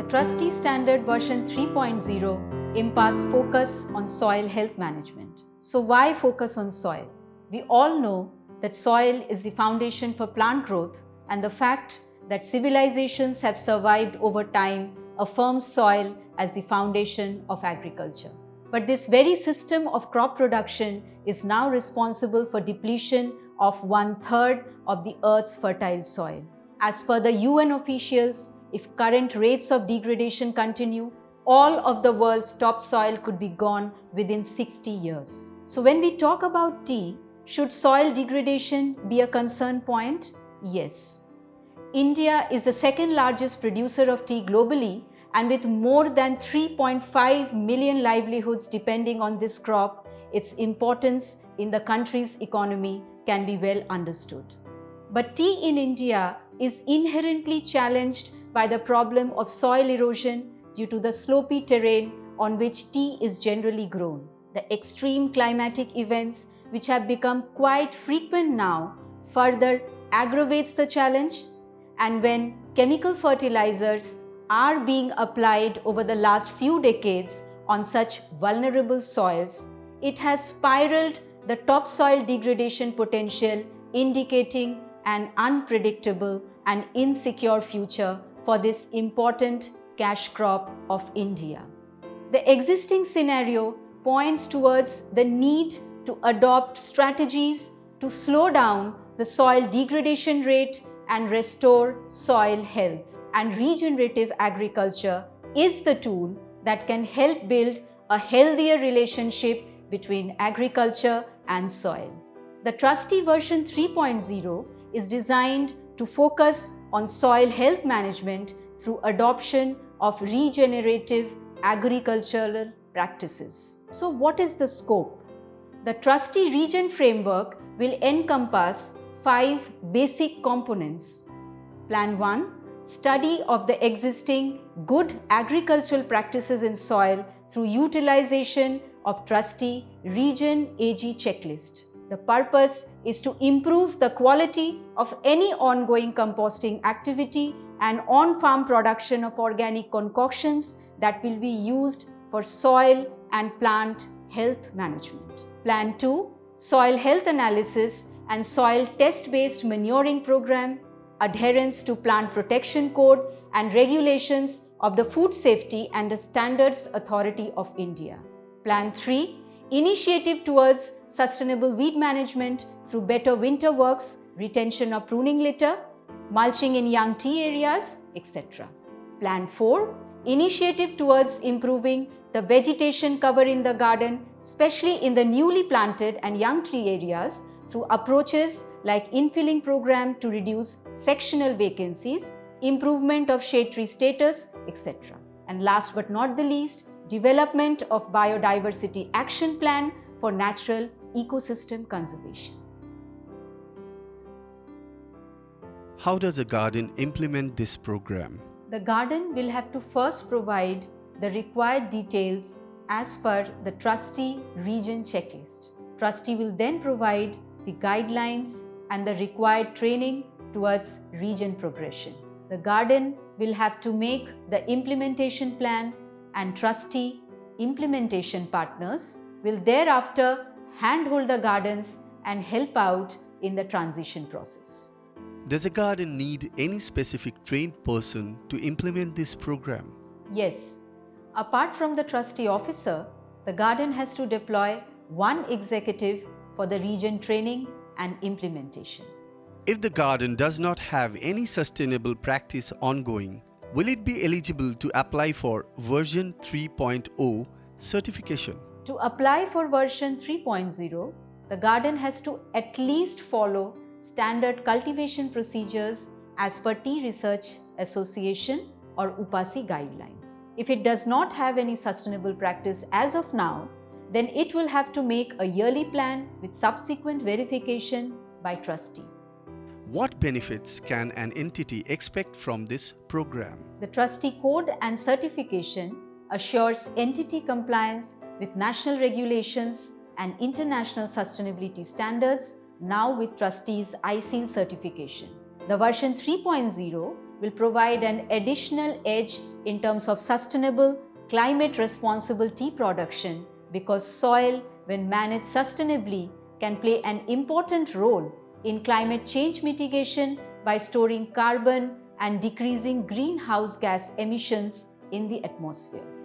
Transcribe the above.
Trustee Standard version 3.0 imparts focus on soil health management. So why focus on soil? We all know that soil is the foundation for plant growth, and the fact that civilizations have survived over time affirms soil as the foundation of agriculture. But this very system of crop production is now responsible for depletion of 1/3 of the Earth's fertile soil. As per the UN officials, if current rates of degradation continue, all of the world's topsoil could be gone within 60 years. So when we talk about tea, should soil degradation be a concern point? Yes. India is the second largest producer of tea globally, and with more than 3.5 million livelihoods depending on this crop, its importance in the country's economy can be well understood. But tea in India is inherently challenged by the problem of soil erosion due to the slopy terrain on which tea is generally grown. The extreme climatic events, which have become quite frequent now, further aggravates the challenge. And when chemical fertilizers are being applied over the last few decades on such vulnerable soils, it has spiraled the topsoil degradation potential, indicating an unpredictable and insecure future for this important cash crop of India. The existing scenario points towards the need to adopt strategies to slow down the soil degradation rate and restore soil health. And regenerative agriculture is the tool that can help build a healthier relationship between agriculture and soil. The Trustee version 3.0 is designed to focus on soil health management through adoption of regenerative agricultural practices. So what is the scope? The Trustee Regen framework will encompass 5 basic components. Plan 1. Study of the existing good agricultural practices in soil through utilization of Trustee Regen AG checklist. The purpose is to improve the quality of any ongoing composting activity and on-farm production of organic concoctions that will be used for soil and plant health management. Plan 2. Soil health analysis and soil test-based manuring program, adherence to Plant Protection Code and regulations of the Food Safety and Standards Authority of India. Plan 3. Initiative towards sustainable weed management through better winter works, retention of pruning litter, mulching in young tea areas, etc. Plan 4. Initiative towards improving the vegetation cover in the garden, especially in the newly planted and young tree areas, through approaches like infilling program to reduce sectional vacancies, improvement of shade tree status, etc. And last but not the least, development of biodiversity action plan for natural ecosystem conservation. How does a garden implement this program? The garden will have to first provide the required details as per the Trustee Regen checklist. Trustee will then provide the guidelines and the required training towards regen progression. The garden will have to make the implementation plan, and Trustee implementation partners will thereafter handhold the gardens and help out in the transition process. Does a garden need any specific trained person to implement this program? Yes. Apart from the Trustee officer, the garden has to deploy one executive for the regen training and implementation. If the garden does not have any sustainable practice ongoing, will it be eligible to apply for version 3.0 certification? To apply for version 3.0, the garden has to at least follow standard cultivation procedures as per Tea Research Association or UPASI guidelines. If it does not have any sustainable practice as of now, then it will have to make a yearly plan with subsequent verification by Trustee. What benefits can an entity expect from this program? The Trustee Code and certification assures entity compliance with national regulations and international sustainability standards, now with Trustee's ISEAL certification. The version 3.0 will provide an additional edge in terms of sustainable, climate responsible tea production, because soil, when managed sustainably, can play an important role in climate change mitigation by storing carbon and decreasing greenhouse gas emissions in the atmosphere.